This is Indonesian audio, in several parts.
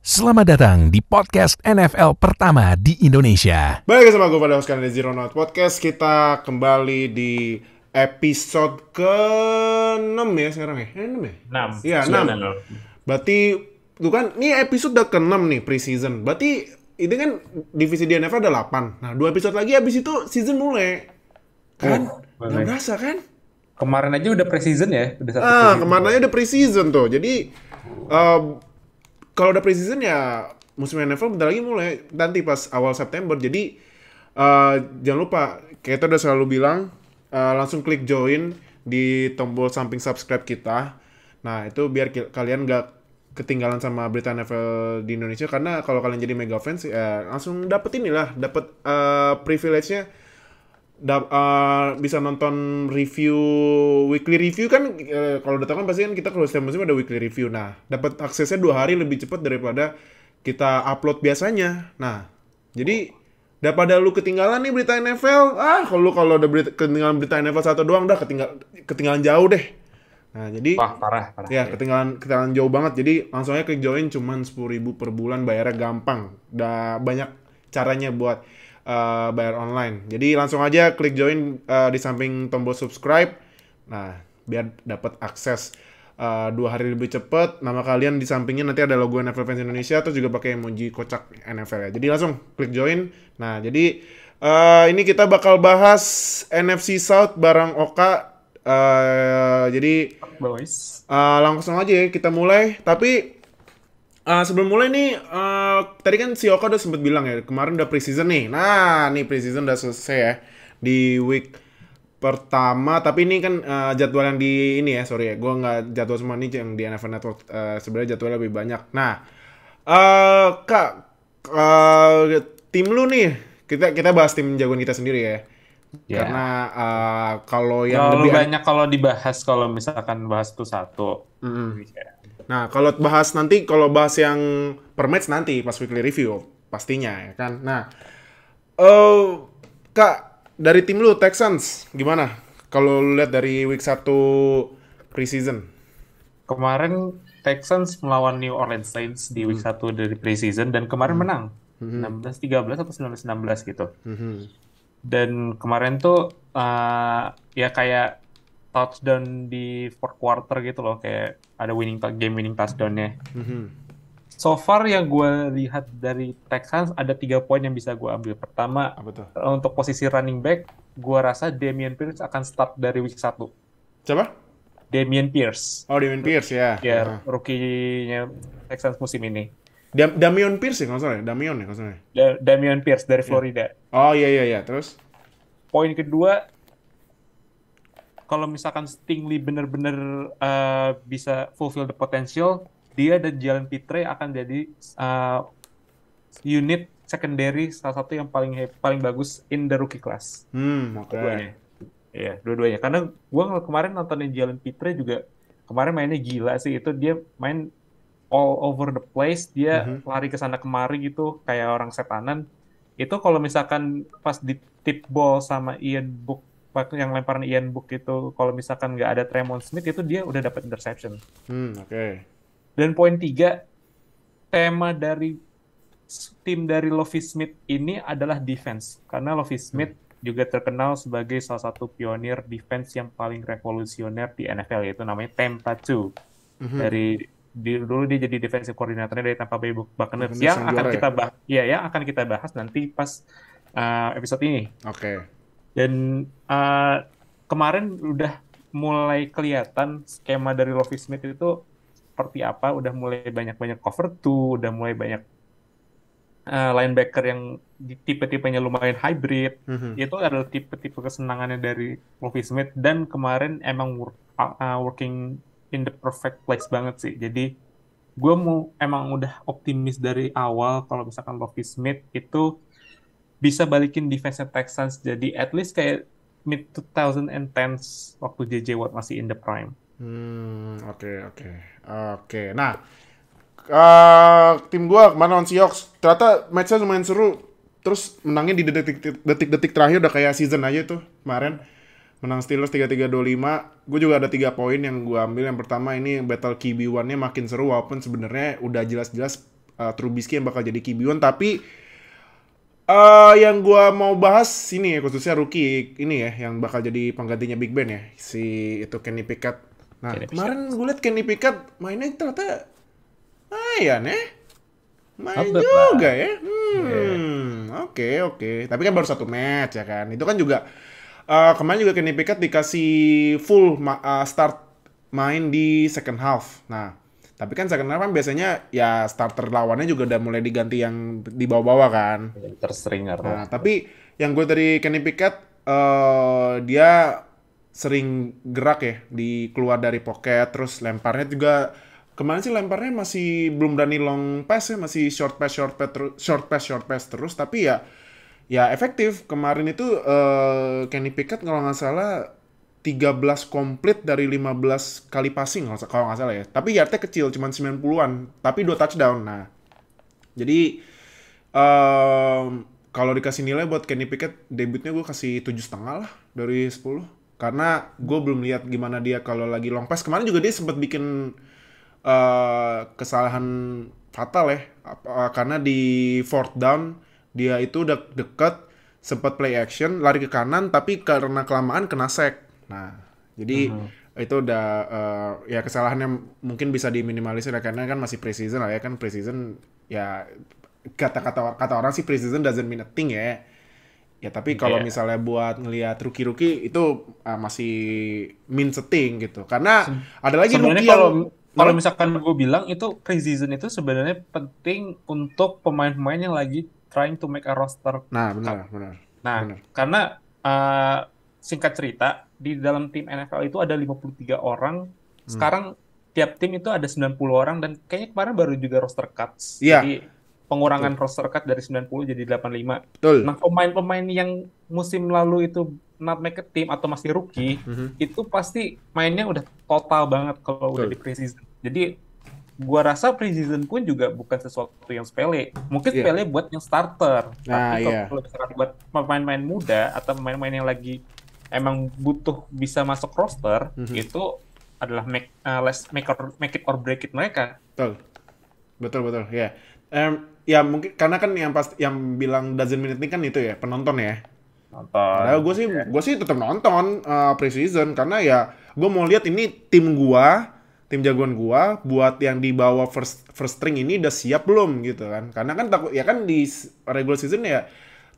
Selamat datang di podcast NFL pertama di Indonesia. Baik, sama gue pada host kalian di Zero Note Podcast. Kita kembali di episode ke-6 ya sekarang ya? 6 ya? 6. Iya, Sudah 6. 6. Berarti, tuh kan, ini episode udah ke-6 nih, pre-season. Berarti, ini kan divisi di NFL ada 8. Nah, 2 episode lagi habis itu season mulai. Kan? Gak mulai. berasa kan? Kemarin aja udah pre-season ya, udah satu Ah, pre-season. kemarin aja udah pre-season tuh. Jadi, kalau udah pre-season ya musim NFL bentar lagi mulai nanti pas awal September. Jadi jangan lupa kita udah selalu bilang langsung klik join di tombol samping subscribe kita. Nah itu biar kalian gak ketinggalan sama berita NFL di Indonesia, karena kalau kalian jadi mega fans langsung dapet inilah, dapet privilege-nya. Bisa nonton review, weekly review kan. Kalau udah tau kan pasti kan kita kalau setiap musim ada weekly review. Nah dapat aksesnya 2 hari lebih cepat daripada kita upload biasanya. Nah jadi daripada lu ketinggalan nih berita NFL, kalau ada ketinggalan berita NFL satu doang udah ketinggalan jauh deh. Nah jadi Wah, parah. ya ketinggalan jauh banget. Jadi langsung aja klik join, cuman 10.000 per bulan, bayarnya gampang. Udah banyak caranya buat bayar online. Jadi langsung aja klik join di samping tombol subscribe. Nah, biar dapat akses 2 hari lebih cepat. Nama kalian di sampingnya nanti ada logo NFL Fans Indonesia, terus juga pakai emoji kocak NFL ya. Jadi langsung klik join. Nah, jadi ini kita bakal bahas NFC South bareng Oka. Jadi Boys. langsung aja ya kita mulai. Tapi sebelum mulai nih, tadi kan si Oka udah sempet bilang ya, kemarin udah preseason nih. Nah, nih preseason udah selesai ya di week pertama. Tapi ini kan jadwal yang di ini ya, sorry ya, gue nggak jadwal semua nih yang di NFL Network. Sebenarnya jadwalnya lebih banyak. Nah, Kak, tim lu nih, kita bahas tim jagoan kita sendiri ya. Ya. Karena kalau yang Terlalu lebih banyak kalau dibahas, kalau misalkan bahas tuh satu. Nah, kalau bahas yang per match nanti pas weekly review pastinya ya kan. Nah, Kak, dari tim lu Texans gimana? Kalau lu lihat dari week 1 preseason. Kemarin Texans melawan New Orleans Saints di week 1 dari preseason dan kemarin menang. 16-13 atau 19-16 gitu. Dan kemarin tuh ya kayak touchdown di fourth quarter gitu loh, kayak ada game winning touchdown-nya. So far yang gue lihat dari Texans ada 3 poin yang bisa gue ambil. Pertama, Apa tuh? untuk posisi running back, gue rasa Dameon Pierce akan start dari week 1. Coba? Dameon Pierce. Oh, Dameon Pierce ya. Ya, rookie-nya Texans musim ini. Dameon Pierce ya, nggak salah ya? Dameon ya, nggak salah ya? Dameon Pierce dari Florida. Oh iya. Terus? Poin kedua, kalau misalkan Stingley bener-bener bisa fulfill the potential, dia dan Jalen Pitre akan jadi unit secondary salah satu yang paling bagus in the rookie class. Oke. Iya, dua-duanya. Karena gue kemarin nontonin Jalen Pitre juga, kemarin mainnya gila sih. Itu dia main all over the place, dia lari ke sana kemari gitu, kayak orang setanan. Itu kalau misalkan pas di tip ball sama Ian Book, yang lemparan Ian Book itu, kalau misalkan nggak ada Tremont Smith, itu dia udah dapat interception. Oke. Dan poin 3, tema dari tim dari Lovie Smith ini adalah defense. Karena Lovie Smith juga terkenal sebagai salah satu pionir defense yang paling revolusioner di NFL, yaitu namanya Tampa 2. Dulu dia jadi defensive coordinatornya dari Tampa Bay Buccaneers yang akan kita bahas nanti pas episode ini. Oke. Dan kemarin udah mulai kelihatan skema dari Lovie Smith itu seperti apa, udah mulai banyak cover 2, udah mulai banyak linebacker yang tipe-tipenya lumayan hybrid. Itu adalah tipe-tipe kesenangannya dari Lovie Smith, dan kemarin emang working in the perfect place banget sih. Jadi gue emang udah optimis dari awal kalau misalkan Lovie Smith itu bisa balikin defense Texans jadi at least kayak mid 2010s waktu JJ Watt masih in the prime. Oke. Nah, tim gue kemarin lawan Seahawks, ternyata match-nya lumayan seru. Terus menangnya di detik-detik terakhir udah kayak season aja tuh kemarin. Menang Steelers 33-25. Gue juga ada 3 poin yang gue ambil. Yang pertama, ini battle QB1-nya makin seru, walaupun sebenarnya udah jelas-jelas Trubisky yang bakal jadi QB1. Tapi yang gua mau bahas ini ya, khususnya rookie ini ya, yang bakal jadi penggantinya Big Ben ya, si itu Kenny Pickett. Nah, Kenny kemarin gue liat Kenny Pickett mainnya ternyata lumayan ya. Main Not bad juga lah. ya. Oke. Tapi kan baru satu match ya kan. Itu kan juga kemarin juga Kenny Pickett dikasih full start main di second half. Nah, tapi kan second half kan biasanya ya starter lawannya juga udah mulai diganti yang di bawah-bawah kan. Terstringer lah. Nah, tapi yang gue dari Kenny Pickett dia sering gerak ya di keluar dari pocket, terus lemparnya juga kemarin sih lemparnya masih belum berani long pass ya, masih short pass terus, tapi ya efektif. Kemarin itu Kenny Pickett kalau nggak salah 13 komplit dari 15 kali passing kalau nggak salah ya. Tapi yardnya kecil, cuma 90-an, tapi 2 touchdown. Nah, jadi kalau dikasih nilai buat Kenny Pickett, debutnya gue kasih 7,5 lah dari 10. Karena gue belum lihat gimana dia kalau lagi long pass. Kemarin juga dia sempat bikin kesalahan fatal ya. Karena di fourth down, dia itu udah deket, sempat play action, lari ke kanan, tapi karena kelamaan kena sack. Nah, jadi itu udah ya kesalahannya mungkin bisa diminimalisir ya, karena kan masih preseason lah ya, kan preseason ya kata orang sih preseason doesn't mean a thing ya. Ya tapi kalau misalnya buat ngelihat rookie itu masih means a thing gitu. Karena ada lagi Sebenarnya rookie yang kalau misalkan gue bilang itu preseason itu sebenarnya penting untuk pemain-pemain yang lagi trying to make a roster. Nah, benar. Nah, karena singkat cerita di dalam tim NFL itu ada 53 orang. Sekarang tiap tim itu ada 90 orang dan kayaknya kemarin baru juga roster cuts. Iya. Jadi pengurangan roster cut dari 90 jadi 85. Betul. Nah, pemain-pemain yang musim lalu itu not make a team atau masih rookie, itu pasti mainnya udah total banget kalau udah di preseason. Jadi gua rasa preseason pun juga bukan sesuatu yang sepele. Mungkin sepele buat yang starter. Nah, tapi kalau misalkan buat pemain-pemain muda atau pemain-pemain yang lagi emang butuh bisa masuk roster, itu adalah make it or break it mereka. Betul. Ya. Ya mungkin karena kan yang bilang doesn't mean anything kan itu ya, penonton ya. Padahal gue sih tetap nonton preseason karena ya gue mau lihat ini tim jagoan gua buat yang di bawah first string ini udah siap belum gitu kan. Karena kan takut ya kan di regular season ya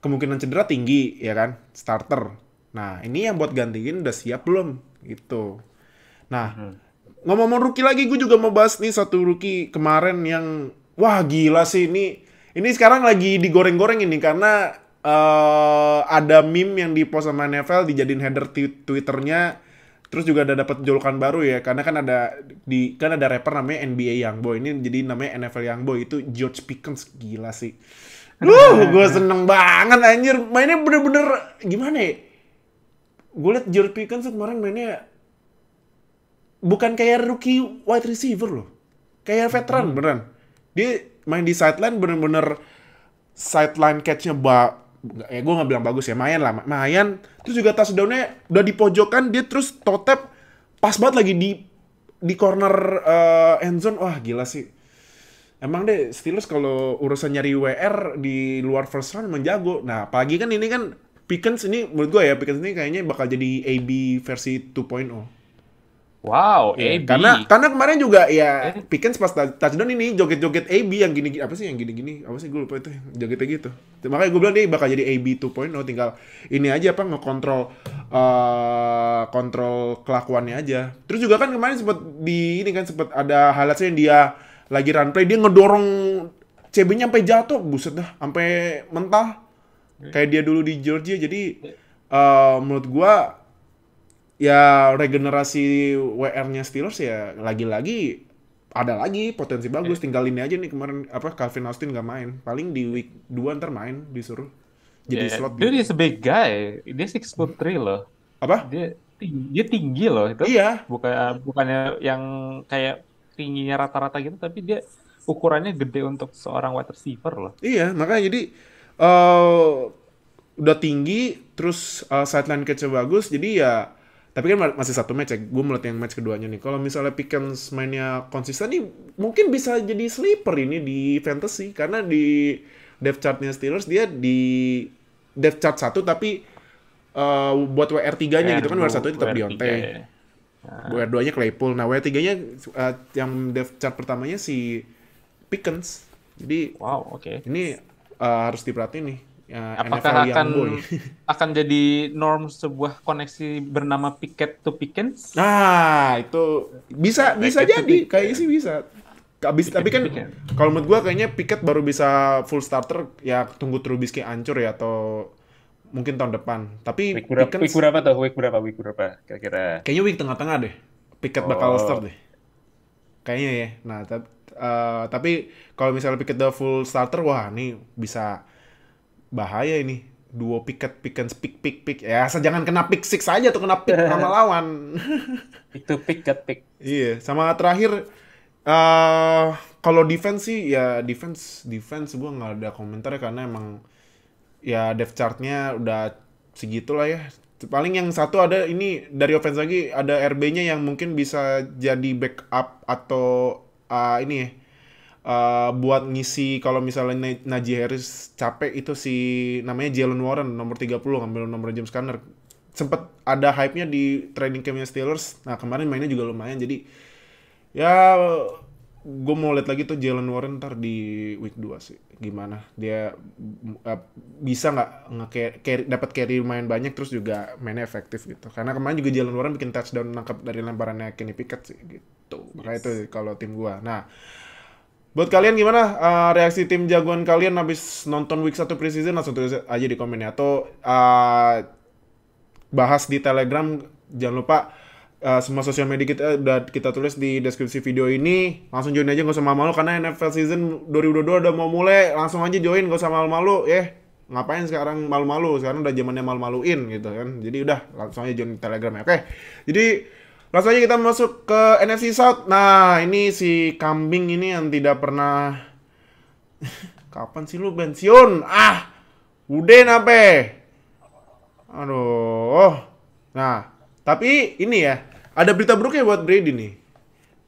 kemungkinan cedera tinggi ya kan, starter. Nah, ini yang buat gantiin udah siap belum gitu. Nah, ngomong rookie lagi, gue juga mau bahas nih satu rookie kemarin yang wah gila sih ini sekarang lagi digoreng-goreng ini karena ada meme yang di-post sama NFL dijadiin header Twitternya, terus juga ada dapat julukan baru ya karena kan ada rapper namanya NBA Youngboy, ini jadi namanya NFL Youngboy, itu George Pickens. Gila sih. Gue seneng banget anjir, mainnya bener-bener gimana ya? Gue liat George Pickens kemarin mainnya bukan kayak rookie wide receiver loh, kayak veteran beneran. Dia main di sideline bener-bener sideline catch-nya gue nggak bilang bagus ya, mayan. Terus juga touchdown-nya udah di pojokan, dia terus toe tap pas banget lagi di corner end zone. Wah gila sih. Emang deh Steelers kalau urusan nyari WR di luar first round emang jago. Nah apalagi kan ini kan Pickens ini menurut gue ya, Pickens ini kayaknya bakal jadi AB versi 2.0. Wow, Ya, AB. karena kemarin juga ya Pickens pas touchdown ini joget-joget AB yang gini-gini, apa sih yang gini-gini, apa sih gue lupa itu, jogetnya gitu. Makanya gue bilang dia bakal jadi AB 2.0, tinggal ini aja apa ngekontrol kontrol kelakuannya aja. Terus juga kan kemarin sempat ada highlightsnya yang dia lagi run play, dia ngedorong CB-nya sampai jatuh, buset dah, sampai mentah. Kayak dia dulu di Georgia. Jadi menurut gue ya regenerasi WR-nya Steelers ya lagi-lagi ada lagi potensi bagus. Tinggal ini aja nih kemarin Calvin Austin nggak main, paling di week 2 ntar main disuruh jadi slot dia gitu. is a big guy, dia 6'3" loh. Apa? Dia tinggi loh itu. Iya. Bukannya yang kayak tingginya rata-rata gitu, tapi dia ukurannya gede untuk seorang wide receiver loh. Iya, makanya jadi udah tinggi, terus sideline catch-nya bagus, jadi ya Tapi kan masih satu match ya. Gue melihat yang match keduanya nih. Kalau misalnya Pickens mainnya konsisten nih, mungkin bisa jadi sleeper ini di fantasy. Karena di depth chart-nya Steelers dia di depth chart 1 tapi buat WR3-nya gitu kan, WR1 tetap Diontae. WR2-nya Claypool. Nah, WR3-nya yang depth chart pertamanya si Pickens. Jadi ini harus diperhatiin nih. Apakah NFL akan jadi norm sebuah koneksi bernama Pickett to Pickens? Nah, itu bisa jadi, kayaknya sih bisa. Tapi kan kalau menurut gua kayaknya Pickett baru bisa full starter ya, tunggu Trubisky hancur ya, atau mungkin tahun depan. Tapi week berapa kira-kira? Kayaknya week tengah-tengah deh. Pickett bakal start deh. Kayaknya ya. Nah, tapi kalau misalnya Pickett udah full starter, wah ini bisa bahaya ini. Duo Pickett pick. Ya, asal jangan kena pick six aja tuh, kena pick sama lawan. Itu pick. Iya, sama terakhir kalau defense sih ya defense gue nggak ada komentar ya, karena emang ya depth chart-nya udah segitulah ya. Paling yang satu ada ini dari offense lagi, ada RB-nya yang mungkin bisa jadi backup atau ini ya, buat ngisi kalau misalnya Najee Harris capek, itu si namanya Jalen Warren nomor 30 ngambil nomor James Conner. Sempet ada hype-nya di training camp-nya Steelers. Nah, kemarin mainnya juga lumayan. Jadi ya gue mau lihat lagi tuh Jalen Warren ntar di week 2 sih. Gimana dia bisa nggak dapat carry lumayan banyak, terus juga mainnya efektif gitu. Karena kemarin juga Jalen Warren bikin touchdown nangkap dari lemparannya Kenny Pickett sih gitu. Makanya itu kalau tim gue. Nah, buat kalian gimana reaksi tim jagoan kalian habis nonton week 1 preseason? Langsung tulis aja di komen ya. Atau bahas di Telegram. Jangan lupa semua sosial media kita udah kita tulis di deskripsi video ini. Langsung join aja, gak usah malu-malu, karena NFL season 2022 udah mau mulai. Langsung aja join, gak usah malu-malu ya. Ngapain sekarang malu-malu? Sekarang udah zamannya malu-maluin gitu kan. Jadi udah langsung aja join Telegram ya. Oke. Jadi langsung aja kita masuk ke NFC South. Nah, ini si kambing ini yang tidak pernah kapan sih lu pensiun? Udah nape? Aduh. Nah, tapi ini ya, ada berita buruknya buat Brady nih.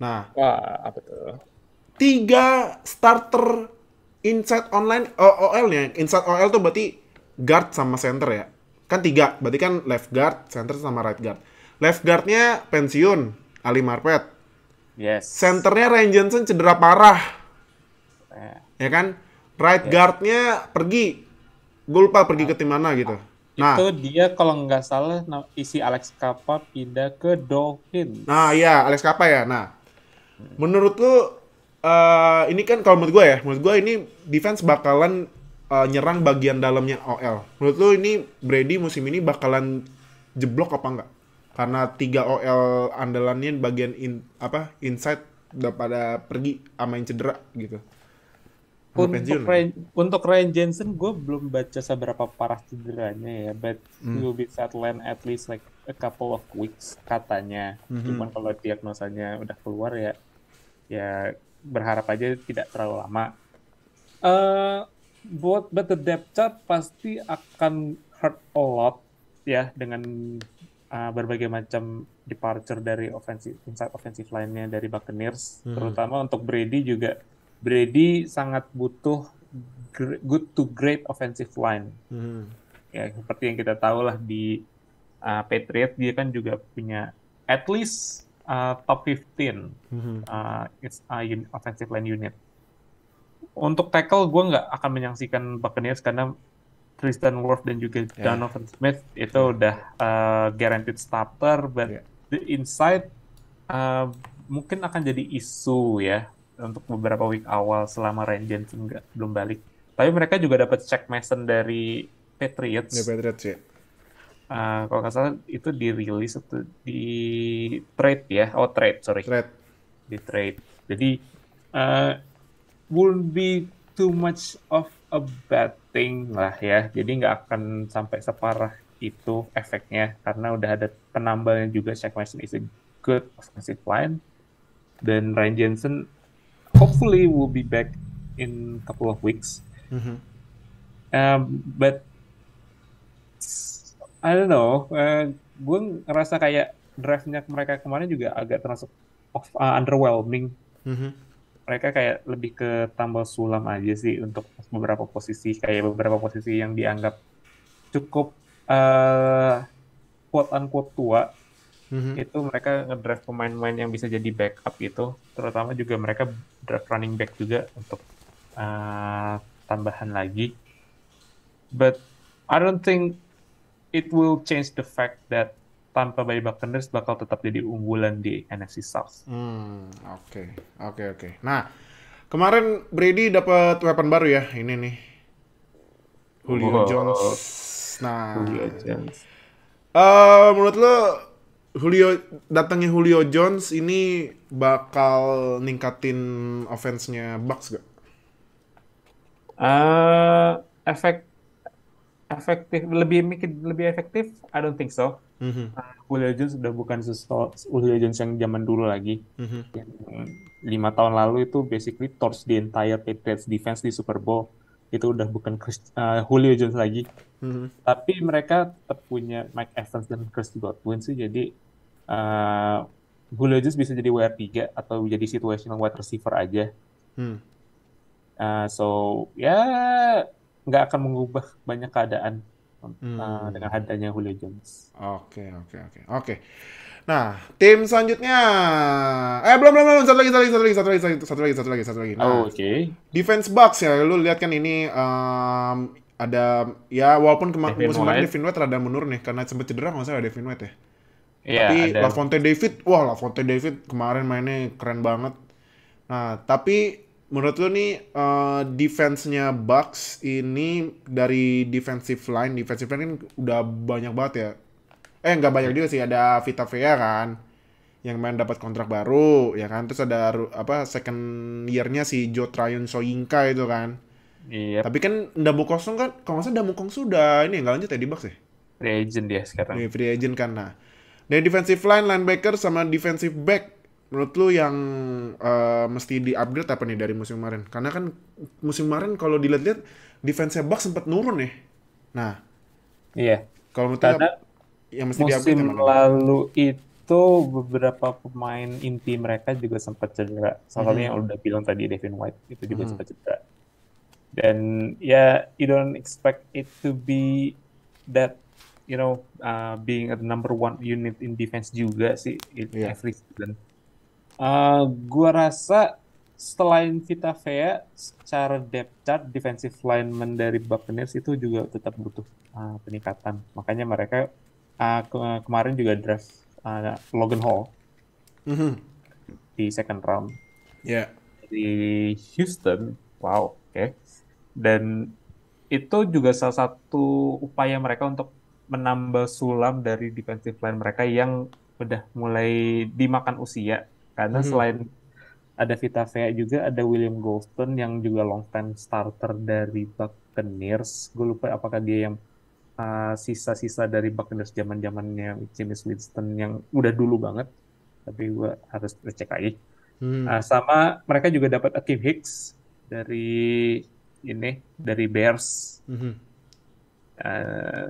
Nah, apa tuh? 3 starter inside online OL-nya. Inside OL tuh berarti guard sama center ya. Kan 3, berarti kan left guard, center sama right guard. Left guard-nya pensiun, Ali Marpet. Yes. Centernya Ryan Jensen cedera parah. Ya kan? Right guard-nya pergi. Gue lupa pergi ke tim mana gitu. Nah, itu dia kalau nggak salah isi Alex Kappa pindah ke Dolphins. Nah, iya, Alex Kappa ya. Nah, menurut lu ini kan kalau menurut gue ini defense bakalan nyerang bagian dalamnya OL. Menurut lu ini Brady musim ini bakalan jeblok apa enggak? Karena 3 OL andalannya bagian inside udah pada pergi sama yang cedera gitu. Untuk Ryan Jensen gue belum baca seberapa parah cederanya ya, but he will be sidelined at least like a couple of weeks katanya. Cuman kalau diagnosanya udah keluar ya berharap aja tidak terlalu lama. But the depth chart pasti akan hurt a lot ya, dengan berbagai macam departure dari inside offensive line-nya dari Buccaneers, terutama untuk Brady juga. Brady sangat butuh good to great offensive line. Ya, seperti yang kita tahu lah di Patriots, dia kan juga punya at least top 15 offensive line unit. Untuk tackle, gue nggak akan menyaksikan Buccaneers karena Tristan Wirfs dan juga Donovan Smith itu udah guaranteed starter, but the inside mungkin akan jadi isu ya untuk beberapa week awal selama Ryan Jensen belum balik. Tapi mereka juga dapat Shaq Mason dari Patriots. Ya. Kalau nggak salah itu dirilis atau di trade ya? Di trade. Jadi won't be too much of a bad thing lah ya. Jadi nggak akan sampai separah itu efeknya, karena udah ada penambalnya juga. Shaq Mason is a good offensive line, dan Ryan Jensen hopefully will be back in a couple of weeks. But I don't know, gue ngerasa kayak draft-nya mereka kemarin juga agak termasuk underwhelming. Mereka kayak lebih ke tambal sulam aja sih untuk beberapa posisi, kayak beberapa posisi yang dianggap cukup quote unquote tua. Itu mereka ngedraft pemain-pemain yang bisa jadi backup gitu. Terutama juga mereka draft running back juga untuk tambahan lagi. But I don't think it will change the fact that Tampa Bay Buccaneers bakal tetap jadi unggulan di NFC South. Oke. Nah, kemarin Brady dapat weapon baru ya, ini nih. Julio Jones. Nah, Julio Jones. menurut lo datangnya Julio Jones ini bakal ningkatin offense-nya Bucks gak? Efektif, lebih efektif, I don't think so. Julio Jones udah bukan Julio Jones yang zaman dulu lagi. Yang 5 tahun lalu itu basically torch the entire Patriots defense di Super Bowl. Itu udah bukan Julio Jones lagi. Tapi mereka tetap punya Mike Evans dan Chris Godwin sih, jadi Julio Jones bisa jadi WR3 atau jadi situational wide receiver aja. So ya nggak akan mengubah banyak keadaan dengan adanya Julio Jones. Oke. Nah, tim selanjutnya. Belum. Satu lagi. Nah, Oke. defense Bucks ya. Lu lihat kan ini ada ya walaupun musim kemarin Devin White rada menurun nih karena sempat cedera nggak salah Devin White ya. Iya, Tapi ada. LaVonte David kemarin mainnya keren banget. Nah, tapi menurut lu nih defense-nya Bucks ini dari defensive line kan udah banyak banget ya. Nggak banyak juga sih, ada Vita Vea kan yang main dapat kontrak baru ya kan, terus ada second year-nya si Joe Tryon Soyinka itu kan. Iya, Tapi kan Ndamu Kosong kan kalau nggak salah Ndamu Kosong sudah ini nggak lanjut ya di Bucks ya. free agent dia sekarang. Free agent kan. Nah, dari defensive line, linebacker sama defensive back, menurut lu yang mesti di-upgrade apa nih dari musim kemarin? Karena kan musim kemarin kalau dilihat-lihat defense Bucks sempat nurun nih. Nah, Iya. kalau menurut Karena yang mesti di-upgrade musim yang mana? lalu itu beberapa pemain inti mereka juga sempat cedera. Salah satunya yang udah bilang tadi, Devin White, itu juga sempat cedera. Dan ya, you don't expect it to be that, being a number one unit in defense juga sih every season. Gua rasa selain Vita Vea, secara depth chart defensive lineman dari Buccaneers itu juga tetap butuh peningkatan. Makanya mereka kemarin juga draft Logan Hall di second round di Houston. Wow, oke. Dan itu juga salah satu upaya mereka untuk menambal sulam dari defensive line mereka yang udah mulai dimakan usia. Karena selain ada Vita Vea juga ada William Golston yang juga long time starter dari Buccaneers. Gue lupa apakah dia yang sisa-sisa dari Buccaneers zaman-zamannya Jameis Winston yang udah dulu banget. Tapi gue harus cek lagi. Sama mereka juga dapat Akeem Hicks dari Bears.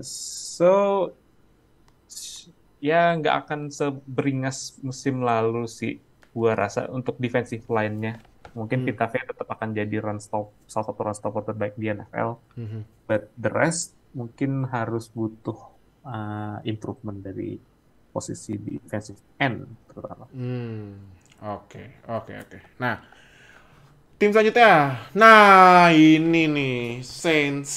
So ya nggak akan seberingas musim lalu sih gua rasa untuk defensive line-nya. Mungkin Vita Vea tetap akan jadi salah satu run stopper terbaik di NFL. But the rest mungkin harus butuh improvement dari posisi defensive end terutama. Oke. Nah, tim selanjutnya. Nah, ini nih Saints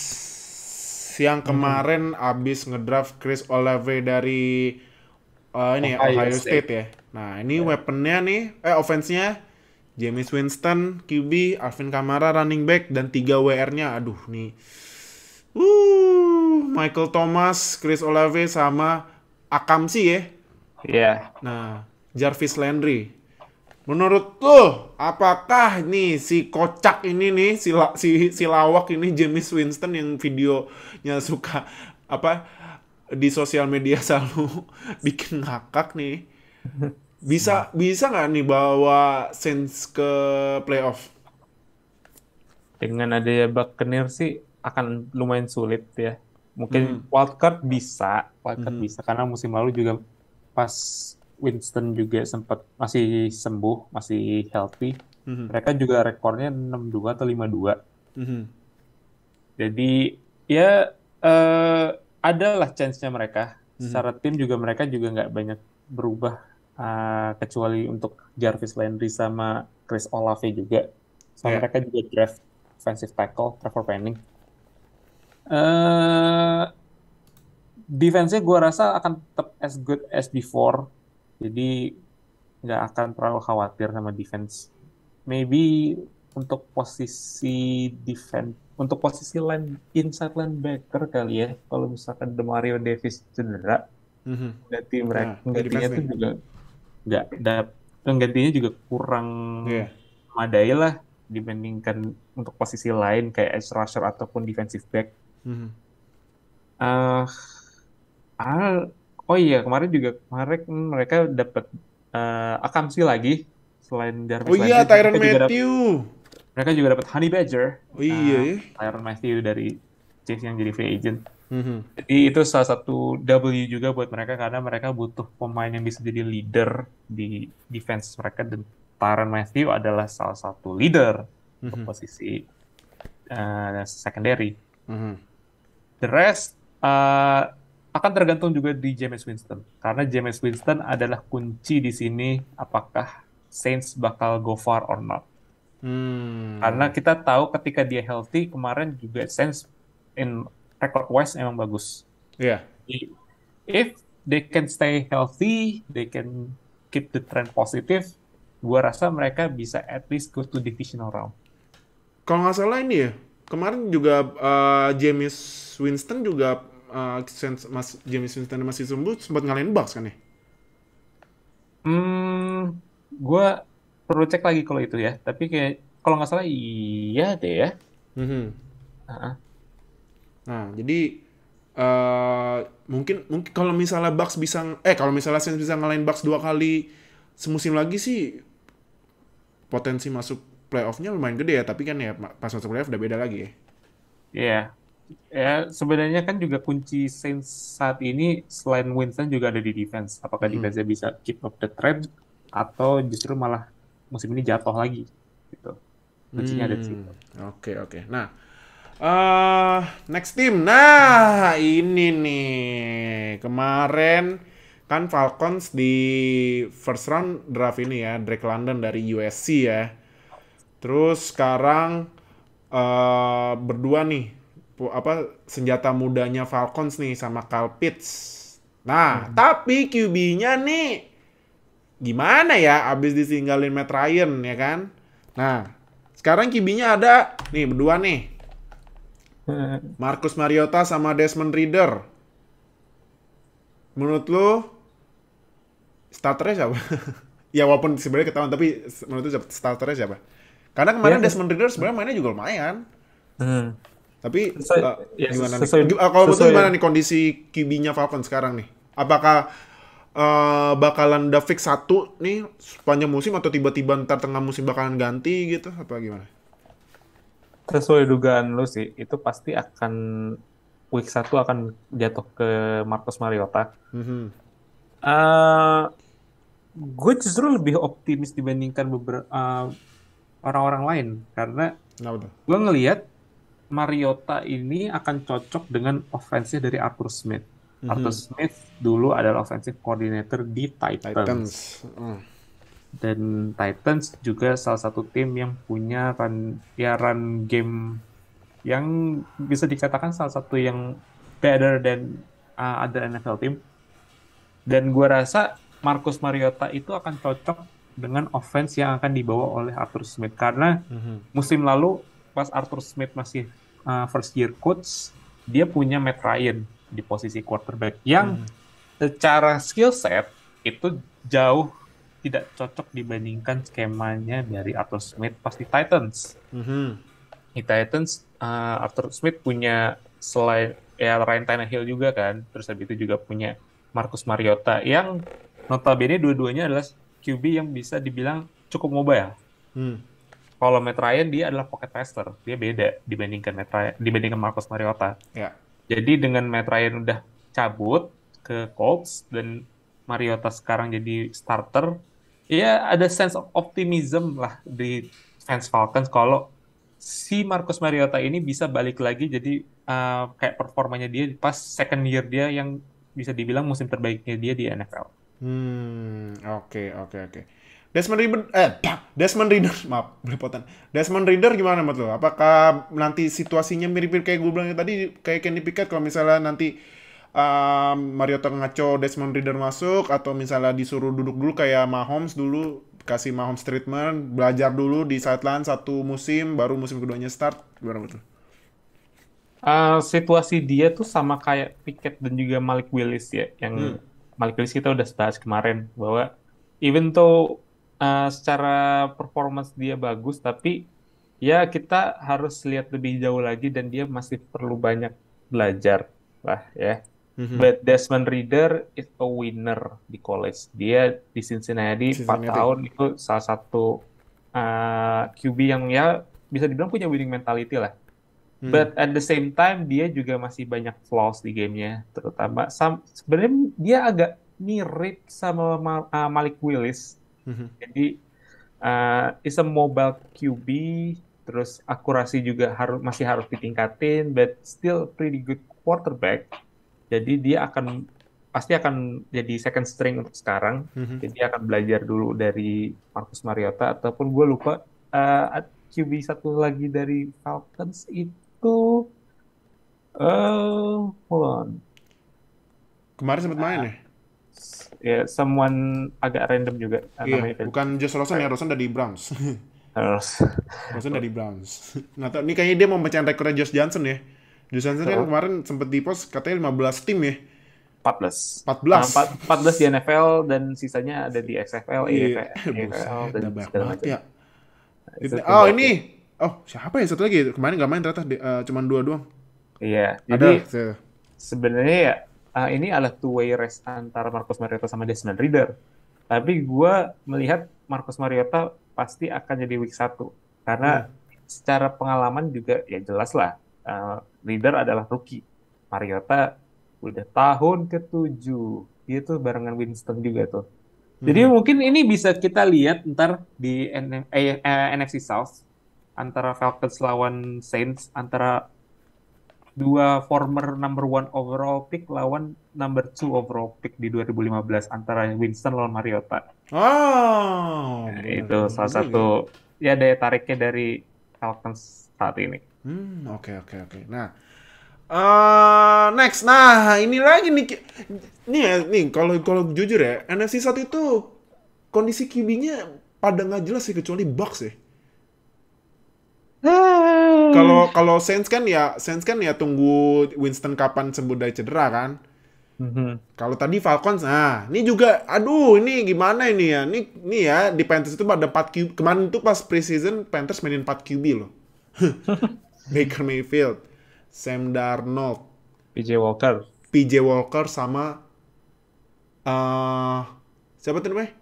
yang kemarin abis ngedraft Chris Olave dari Ohio State ya. Nah, ini weaponnya nih, offense-nya Jameis Winston, QB, Alvin Kamara, running back, dan 3 WR-nya. Aduh, nih. Michael Thomas, Chris Olave, sama Akamsi ya. Iya. Nah, Jarvis Landry. Menurut lo, apakah nih si kocak ini nih, si lawak ini Jameis Winston yang videonya suka di sosial media selalu bikin ngakak nih, bisa nggak nih bawa Saints ke playoff? Dengan adanya Buccaneers sih akan lumayan sulit ya. Mungkin wildcard bisa karena musim lalu juga pas Winston juga sempat masih sembuh, masih healthy, mereka juga rekornya 6-2 atau 5-2. Mhm. Jadi ya adalah chance-nya mereka. Secara tim juga mereka juga nggak banyak berubah, kecuali untuk Jarvis Landry sama Chris Olave juga. Sama Ya. mereka juga draft offensive tackle Trevor Penning. eh Defense-nya gue rasa akan tetap as good as before. Jadi nggak akan terlalu khawatir sama defense. Maybe untuk posisi defense, untuk posisi inside linebacker kali ya. Kalau misalkan Demario Davis cedera, Mhm. ganti mereka, Nah, di gantinya defense tuh nih. juga nggak gantinya juga kurang Iya. memadai lah dibandingkan untuk posisi lain kayak edge rusher ataupun defensive back. Mhm. eh Ah, oh iya kemarin mereka dapat Akamsi lagi selain Oh Jarvis iya, Landry, Tyrann Matthew. mereka juga dapat Honey Badger, Oh iya ya. Tyrann Mathieu dari Chiefs yang jadi free agent. Mhm. Jadi itu salah satu W juga buat mereka karena mereka butuh pemain yang bisa jadi leader di defense mereka dan Tyrann Mathieu adalah salah satu leader untuk posisi secondary. Mhm. The rest akan tergantung juga di Jameis Winston. Karena Jameis Winston adalah kunci di sini apakah Saints bakal go far or not. Karena kita tahu ketika dia healthy, kemarin juga Saints in record wise emang bagus. Iya. If they can stay healthy, they can keep the trend positive, gua rasa mereka bisa at least go to divisional round. Kalau nggak salah ini ya, kemarin juga Jameis Winston juga Jameis Winston masih sembuh sempat ngalahin Bucks kan ya? Gue perlu cek lagi kalau itu ya. Tapi kayak kalau nggak salah iya deh ya. Mhm. Ah, Nah, jadi mungkin kalau misalnya kalau misalnya Saints bisa ngalahin Bucks 2 kali semusim lagi sih potensi masuk playoff-nya lumayan gede ya, tapi kan ya pas masuk playoff udah beda lagi ya. Iya. Ya, sebenarnya kan juga kunci Saints saat ini selain Winston juga ada di defense. Apakah defense-nya bisa keep up the trend atau justru malah musim ini jatuh lagi gitu. Kuncinya ada di situ. Oke. Nah, next team. Nah, ini nih. Kemarin kan Falcons di first round draft ini ya, Drake London dari USC ya. Terus sekarang berdua nih senjata mudanya Falcons nih sama Kyle Pitts. Nah, tapi QB-nya nih gimana ya abis ditinggalin Matt Ryan ya kan? Nah, sekarang QB-nya ada nih berdua nih. Marcus Mariota sama Desmond Ridder. Menurut lu starternya siapa? Ya walaupun sebenarnya ketahuan tapi menurut lu starternya siapa? Karena kemarin Ya, Desmond Ridder sebenarnya mainnya juga lumayan. Tapi gimana nih? Kalau betul gimana nih kondisi QB-nya Falcons sekarang nih? Apakah bakalan udah fix satu nih sepanjang musim atau tiba-tiba ntar tengah musim bakalan ganti gitu? Apa gimana? sesuai dugaan lu sih, itu pasti akan week 1 akan jatuh ke Marcus Mariota. Gue justru lebih optimis dibandingkan beberapa orang-orang lain karena gue ngelihat Mariota ini akan cocok dengan offense dari Arthur Smith. Arthur Smith dulu adalah offensive coordinator di Titans. Dan Titans juga salah satu tim yang punya run game yang bisa dikatakan salah satu yang better than other NFL team. Dan gue rasa Marcus Mariota itu akan cocok dengan offense yang akan dibawa oleh Arthur Smith karena musim lalu pas Arthur Smith masih first year coach, dia punya Matt Ryan di posisi quarterback yang secara skill set itu jauh tidak cocok dibandingkan skemanya dari Arthur Smith pas di Titans. Di Titans, Arthur Smith punya selain Ryan Tannehill juga kan, terus habis itu juga punya Marcus Mariota yang notabene dua-duanya adalah QB yang bisa dibilang cukup mobile. Kalau Matt Ryan dia adalah pocket passer, dia beda dibandingkan Marcus Mariota. Ya. Jadi dengan Matt Ryan udah cabut ke Colts dan Mariota sekarang jadi starter, ya ada sense of optimism lah di fans Falcons kalau si Marcus Mariota ini bisa balik lagi jadi kayak performanya dia pas second year dia yang bisa dibilang musim terbaiknya dia di NFL. Oke. Desmond Reader, Desmond Reader, maaf, belepotan. Desmond Reader gimana menurut lo? Apakah nanti situasinya mirip-mirip kayak gue bilang tadi, kayak Kenny Pickett, kalau misalnya nanti Mariota ngaco, Desmond Reader masuk, atau misalnya disuruh duduk dulu kayak Mahomes dulu, kasih Mahomes treatment, belajar dulu di sideline satu musim, baru musim keduanya start, gimana betul? Situasi dia tuh sama kayak Pickett dan juga Malik Willis ya, yang Malik Willis kita udah bahas kemarin bahwa even though secara performance dia bagus, tapi ya kita harus lihat lebih jauh lagi dan dia masih perlu banyak belajar lah ya. But Desmond Reader is a winner di college. Dia di Cincinnati 4 Cincinnati. tahun itu salah satu QB yang ya bisa dibilang punya winning mentality lah. But at the same time dia juga masih banyak flaws di gamenya, terutama sebenarnya dia agak mirip sama Malik Willis. Jadi is a mobile QB, terus akurasi juga masih harus ditingkatin, but still pretty good quarterback. Jadi dia pasti akan jadi second string untuk sekarang. Jadi dia akan belajar dulu dari Marcus Mariota ataupun gue lupa QB satu lagi dari Falcons itu hold on. Kemarin sempat main ya? Ya, someone agak random juga Iya, namanya. bukan Josh Rosen ya, Rosen dari Browns. Terus Rosen dari Browns. Nggak tahu, ini kayaknya dia mau mecahin rekornya Josh Johnson ya. Josh Johnson kan kemarin sempat di post katanya 15 tim ya. 14. 14. 14 di NFL dan sisanya ada di XFL, Iya, EFL dan udah banyak segala banget macam. ya. Itu Oh tinggal- ini, siapa ya satu lagi? Kemarin nggak main ternyata, cuman 2 doang. Iya, Ada. jadi sebenarnya ya ini adalah two-way race antara Marcus Mariota sama Desmond Reader. Tapi gue melihat Marcus Mariota pasti akan jadi week 1. Karena secara pengalaman juga ya jelas lah. Reader adalah rookie. Mariota udah tahun ke-7. Dia tuh barengan Winston juga tuh. Jadi mungkin ini bisa kita lihat ntar di NFC South. Antara Falcons lawan Saints. Antara dua former number 1 overall pick lawan number 2 overall pick di 2015 antara Winston lawan Mariota. Oh, Nah, bener. itu salah satu ya daya tariknya dari Falcons saat ini. Oke. Nah, next. Nah, ini lagi nih. Nih kalau jujur ya, NFC South itu kondisi QB-nya pada nggak jelas sih kecuali Bucks ya. Kalau Saints kan ya tunggu Winston kapan sembuh dari cedera kan. Kalau tadi Falcons, nah ini juga, aduh ini gimana ini ya, ini ya di Panthers itu ada 4 QB, kemarin itu pas preseason Panthers mainin 4 QB loh. Baker Mayfield, Sam Darnold, PJ Walker sama siapa tuh namanya?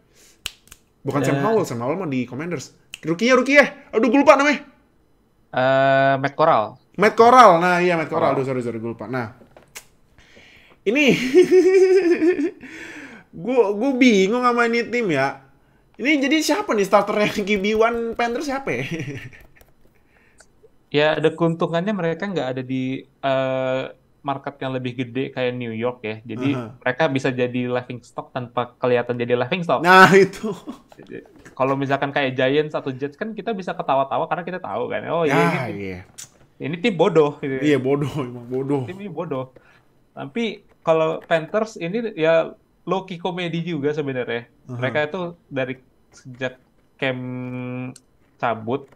Bukan Sam Howell mah di Commanders. Rookie ya, aduh gue lupa namanya. Matt Corral. Matt Corral, nah iya Matt Corral, aduh sorry gue lupa. Nah, ini gue bingung sama ini tim ya. Ini jadi siapa nih starternya QB1 Panthers siapa ya? Ya ada keuntungannya mereka nggak ada di market yang lebih gede kayak New York ya. Jadi mereka bisa jadi laughing stock tanpa kelihatan jadi laughing stock. Nah itu. Kalau misalkan kayak Giants atau Jets kan kita bisa ketawa-tawa karena kita tahu kan. Oh ini tim bodoh. Gitu. Iya bodoh, emang bodoh. Tim ini bodoh. Tapi kalau Panthers ini ya low-key komedi juga sebenarnya. Mereka itu dari sejak camp cabut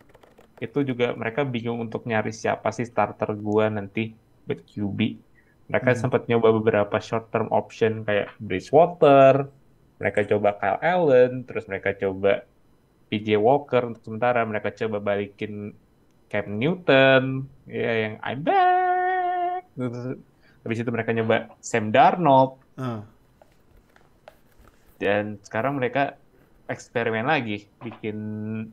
itu juga mereka bingung untuk nyari siapa sih starter gua nanti buat QB. Mereka sempat nyoba beberapa short term option kayak Bridgewater, mereka coba Kyle Allen, terus mereka coba PJ Walker untuk sementara, mereka coba balikin Cam Newton, ya yang I'm back. Terus, habis itu mereka nyoba Sam Darnold. Dan sekarang mereka eksperimen lagi bikin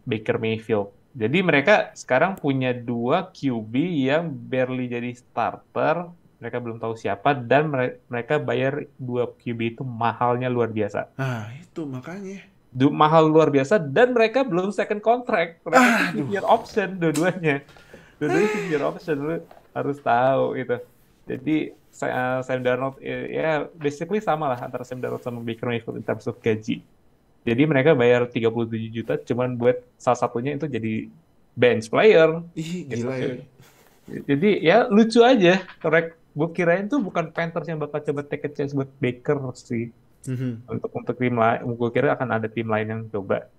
Baker Mayfield. Jadi mereka sekarang punya 2 QB yang barely jadi starter Mereka belum tahu siapa dan mereka bayar 2 QB itu mahalnya luar biasa. Nah, itu makanya. Mahal luar biasa dan mereka belum second contract. Mereka itu Aduh. 5 year option dua-duanya. Dua-duanya 5 year option, lu harus tahu itu. Jadi Sam Darnold ya basically sama lah antara Sam Darnold sama Baker Mayfield in terms of gaji. Jadi mereka bayar 37 juta cuman buat salah satunya itu jadi bench player. Ih, Gitu. gila ya. Jadi ya lucu aja. Gue kirain tuh bukan Panthers yang bakal coba take a chance buat Baker sih. Untuk tim lain, gue kira akan ada tim lain yang coba.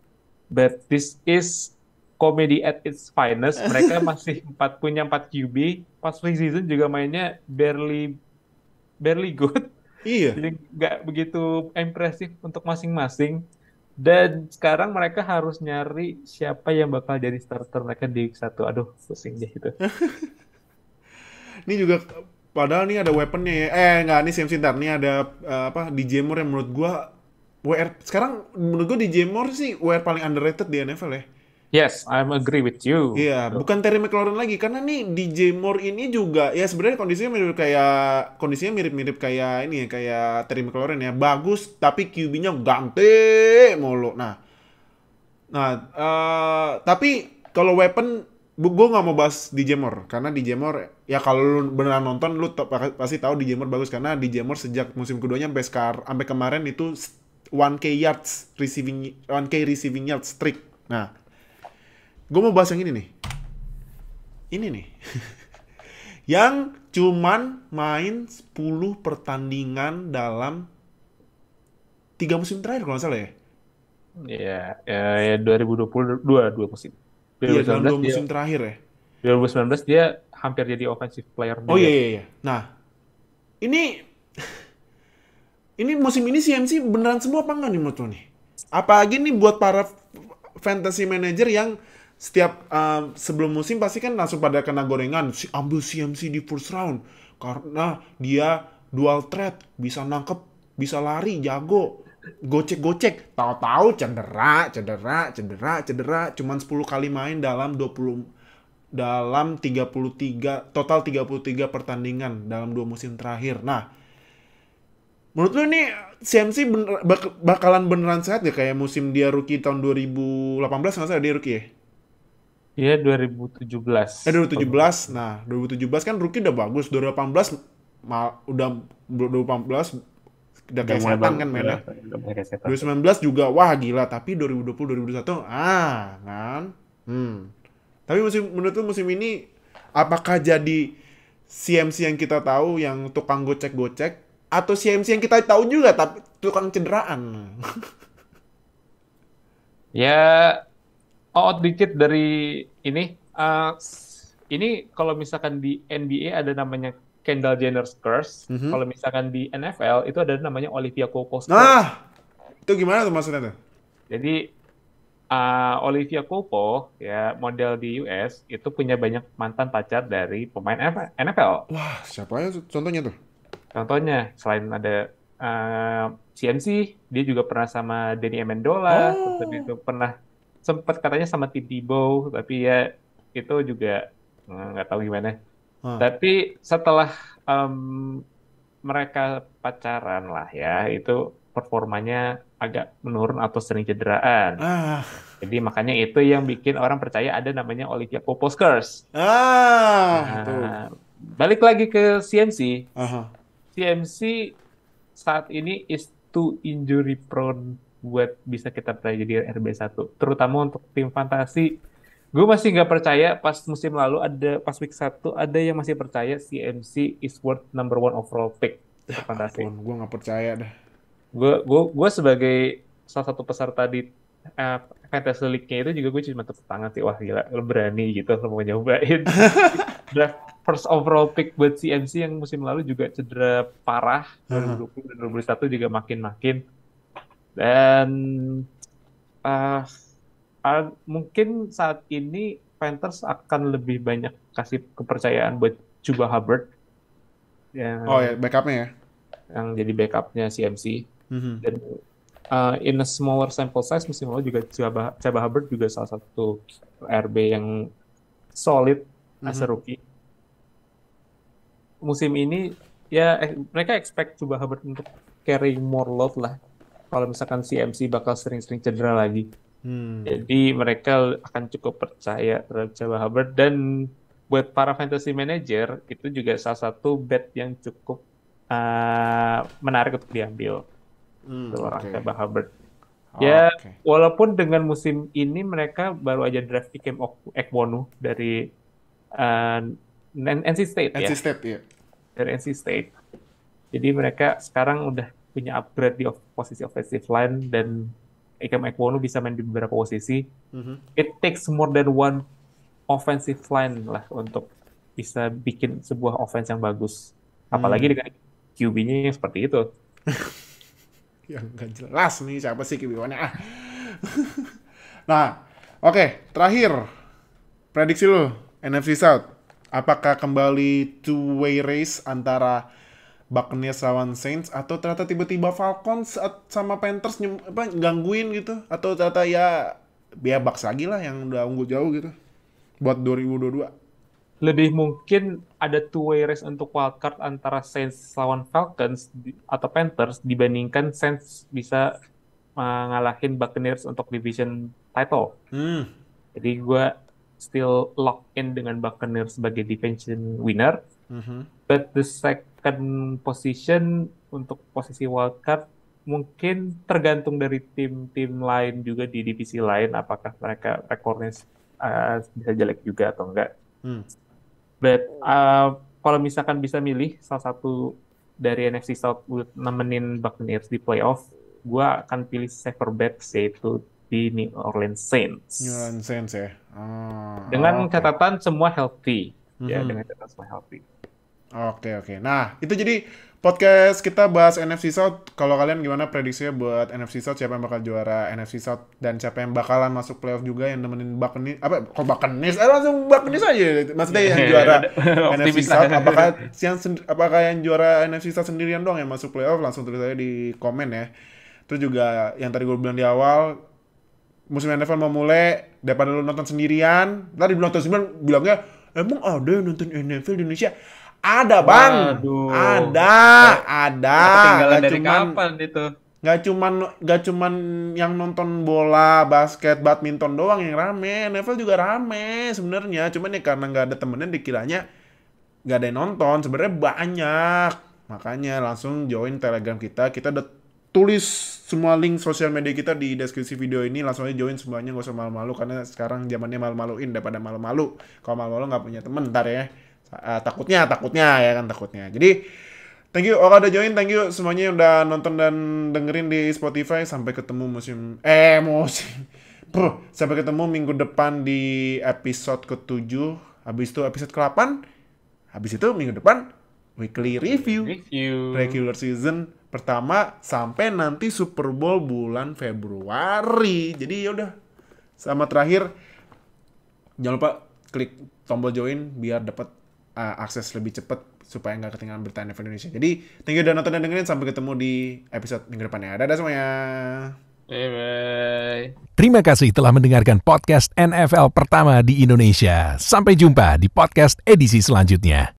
But this is comedy at its finest. Mereka masih punya 4 QB. Pas preseason juga mainnya barely good. Iya. Jadi nggak begitu impresif untuk masing-masing. Dan sekarang mereka harus nyari siapa yang bakal jadi starter mereka di week 1. Aduh, pusing deh itu. Ini juga padahal nih ada weaponnya ya. Enggak, nih CMC ntar. Nih ada DJ Moore yang menurut gua sekarang menurut gua DJ Moore sih WR paling underrated di NFL ya. Yes, I'm agree with you. Iya, bukan Terry McLaurin lagi karena nih DJ Moore ini juga ya sebenarnya kondisinya mirip-mirip kayak ini ya, kayak Terry McLaurin ya. Bagus tapi QB-nya ganti mulu. Nah, tapi kalau weapon gue nggak mau bahas DJ Moore karena DJ Moore ya kalau lu beneran nonton lu pasti tahu DJ Moore bagus karena DJ Moore sejak musim keduanya sampai kemarin itu 1K receiving yards streak. Nah, gue mau bahas yang ini nih. Ini nih. Yang cuman main 10 pertandingan dalam 3 musim terakhir kalau nggak salah ya. Ya 2022 dua musim. Iya, dalam 2 musim dia, terakhir ya. 2019 dia hampir jadi offensive player. Oh iya. Nah, ini musim ini CMC beneran semua apa enggak nih menurut lo nih? Apalagi nih buat para fantasy manager yang setiap sebelum musim pasti kan langsung pada kena gorengan, ambil CMC di first round karena dia dual threat, bisa nangkep, bisa lari, jago, gocek, tahu-tahu cedera, cuman 10 kali main dalam 33 pertandingan dalam 2 musim terakhir. Nah, menurut lu nih CMC bakalan beneran sehat gak kayak musim dia rookie tahun 2018 nggak salah dia rookie ya? Iya 2017. 2017. Nah, 2017 kan rookie udah bagus. 2018 udah kayak setan kan mainnya. 2019 juga wah gila, tapi 2020 2021 kan. Tapi menurut lu musim ini apakah jadi CMC yang kita tahu yang tukang gocek atau CMC yang kita tahu juga tapi tukang cederaan? Ya dikit dari ini. Ini kalau misalkan di NBA ada namanya Kendall Jenner's Curse. Kalau misalkan di NFL itu ada namanya Olivia Copo's Curse. Nah, itu gimana tuh maksudnya tuh? Jadi Olivia Copo ya model di US itu punya banyak mantan pacar dari pemain NFL. Wah, siapa ya contohnya tuh? Contohnya selain ada CMC, dia juga pernah sama Danny Amendola, terus habis itu pernah sempat katanya sama Tim Tebow, tapi ya itu juga nggak tahu gimana. Tapi setelah mereka pacaran lah ya, itu performanya agak menurun atau sering cederaan. Jadi makanya itu yang bikin orang percaya ada namanya Olivia Copo's Curse. Balik lagi ke CMC. CMC saat ini is too injury prone buat bisa kita percaya jadi RB1. Terutama untuk tim fantasi. Gue masih nggak percaya pas musim lalu pas week 1 ada yang masih percaya CMC is worth number 1 overall pick. Fantasi. Gue nggak percaya dah. Gue sebagai salah satu peserta di Fantasy League-nya itu juga gue cuma tepuk tangan sih, wah gila, lo berani gitu lo mau nyobain. Draft first overall pick buat CMC yang musim lalu juga cedera parah, 2020 dan 2021 juga makin-makin. Dan mungkin saat ini Panthers akan lebih banyak kasih kepercayaan buat Chuba Hubbard. Backupnya ya? Yang jadi backupnya CMC. Dan in a smaller sample size musim lalu juga Chuba Hubbard juga salah satu RB yang solid as a rookie. musim ini ya mereka expect Chuba Hubbard untuk carry more load lah. Kalau misalkan CMC bakal sering-sering cedera lagi. Jadi mereka akan cukup percaya terhadap Chuba Hubbard, dan buat para fantasy manager itu juga salah satu bet yang cukup menarik untuk diambil. Seorang Oke. Chuba Hubbard. Ya, Oke. walaupun dengan musim ini mereka baru aja draft Ikem Ekwonu dari NC State NC ya, State ya. dari NC State. Jadi mereka sekarang udah punya upgrade di posisi offensive line, dan Ikem Ekwonu bisa main di beberapa posisi. It takes more than one offensive line lah untuk bisa bikin sebuah offense yang bagus. Apalagi dengan QB-nya yang seperti itu. Yang gak jelas nih siapa sih QB1-nya. Nah, oke, terakhir prediksi lu NFC South. Apakah kembali two-way race antara Buccaneers lawan Saints, atau ternyata tiba-tiba Falcons sama Panthers gangguin gitu, atau ternyata ya Bucks lagi lah yang udah unggul jauh gitu buat 2022? Lebih mungkin ada two-way race untuk wildcard antara Saints lawan Falcons atau Panthers dibandingkan Saints bisa ngalahin Buccaneers untuk division title. Jadi gue still lock in dengan Buccaneers sebagai division winner. But the second position untuk posisi wildcard mungkin tergantung dari tim-tim lain juga di divisi lain, apakah mereka rekornya bisa jelek juga atau enggak. But kalau misalkan bisa milih salah satu dari NFC South buat nemenin Buccaneers di playoff, gue akan pilih safer bet, yaitu di New Orleans Saints. New Orleans Saints ya. Dengan catatan semua healthy. Ya, dengan catatan semua healthy. Oke. Nah, itu jadi podcast kita bahas NFC South. Kalau kalian gimana prediksinya buat NFC South? Siapa yang bakal juara NFC South? Dan siapa yang bakalan masuk playoff juga yang nemenin Buccaneers? Kok Buccaneers? Langsung Buccaneers aja. Maksudnya yang juara NFC South. Apakah yang juara NFC South sendirian doang yang masuk playoff? Langsung tulis aja di komen ya. Terus juga yang tadi gue bilang di awal, musim NFL mau mulai, daripada lu nonton sendirian. Tadi nonton sendirian bilangnya, emang ada yang nonton NFL di Indonesia? Ada bang, Waduh. ada. Ketinggalan dari kapan itu? Gak cuman yang nonton bola, basket, badminton doang yang rame. NFL juga rame sebenarnya. Cuman ya karena nggak ada temennya, dikiranya nggak ada yang nonton. Sebenarnya banyak. Makanya langsung join Telegram kita. Kita udah tulis semua link sosial media kita di deskripsi video ini. Langsung aja join semuanya, gak usah malu-malu. Karena sekarang zamannya malu-maluin daripada malu-malu. Kalau malu-malu nggak punya temen ntar ya. Takutnya. Jadi thank you Oka udah join, thank you semuanya yang udah nonton dan dengerin di Spotify. Sampai ketemu sampai ketemu minggu depan di episode ke-7. Habis itu episode ke-8. Habis itu minggu depan weekly review. Regular season pertama sampai nanti Super Bowl bulan Februari. Jadi yaudah, sama terakhir jangan lupa klik tombol join biar dapat akses lebih cepat supaya nggak ketinggalan berita NFL Indonesia. Jadi thank you udah nonton dan dengerin. Sampai ketemu di episode minggu depannya. Dadah semuanya. Bye. Terima kasih telah mendengarkan podcast NFL pertama di Indonesia. Sampai jumpa di podcast edisi selanjutnya.